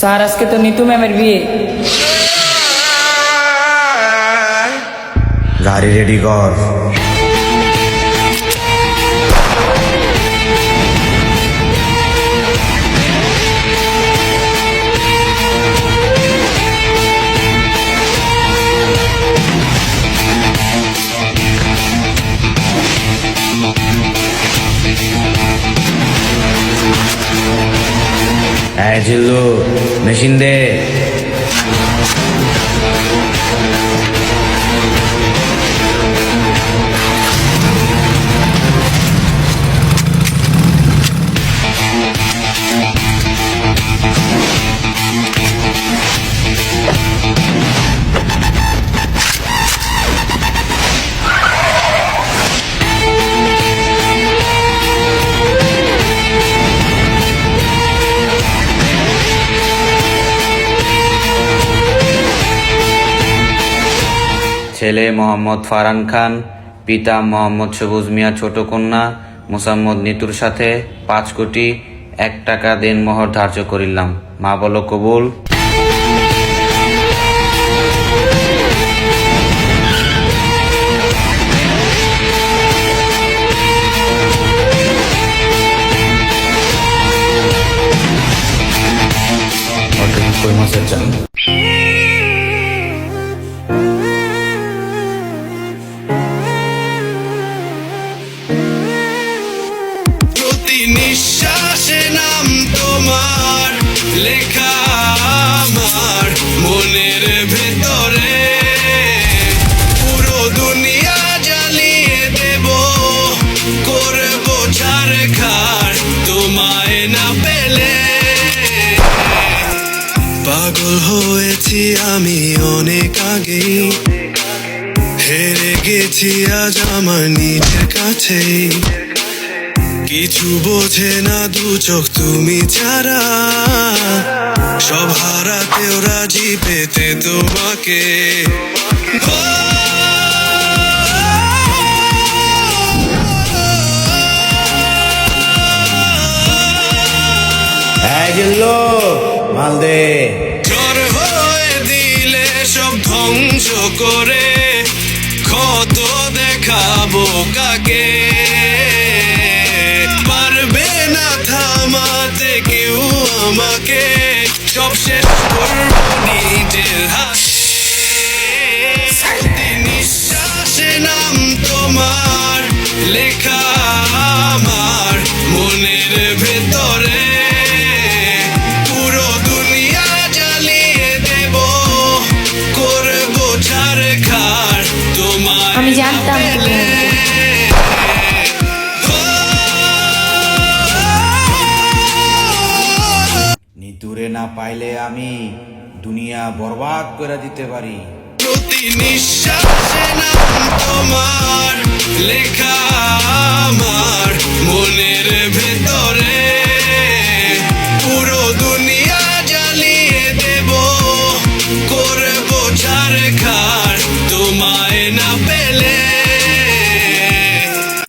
Sir আজকে তো নিতু ম্যামের বিয়ে। গাড়ি রেডি কর। হ্যাঁ জিল্লু, মেশিন দে। ছেলে মোহাম্মদ ফারহান খান, পিতা মোহাম্মদ সবুজ মিয়া, ছোট কন্যা মোসাম্মদ নিতুর সাথে 5,01,00,000 টাকা দেনমোহর ধার্য করিলাম। মা বলো কবুল। কই মাছের চাল। নিঃশ্বাসে নাম তোমার লেখা আমার মনের ভেতরে, পুরো দুনিয়া জ্বালিয়ে দেব, করব ছারখার তোমায় না পেলে। পাগল হয়েছি আমি অনেক আগেই, হেরে গেছি আজ আমার নিজের কাছেই। কিছু বোঝে না দু চোখ তুমি ছাড়া, সব হারাতেও রাজি পেতে তোমাকে। হ্যাঁ জিল্লু, মাল দে। ঝড় হয়ে দিলে সব ধ্বংস করে, কত দেখাবো কাকে। পারবে না থামাতে কেউ আমাকে, সব শেষ করবো নিজের হাতে। নিঃশ্বাসে নাম তোমার লেখা আমার মনের ভেতরে, পুরো দুনিয়া জ্বালিয়ে দেব, করবো ছারখার তোমায় আমি জানতাম না পেলে। নিতুরে না পাইলে আমি দুনিয়া বরবাদ করে দিতে পারি। প্রতি নিঃশ্বাসে নাম তোমার লেখা আমার মনের ভেতরে, পুরো দুনিয়া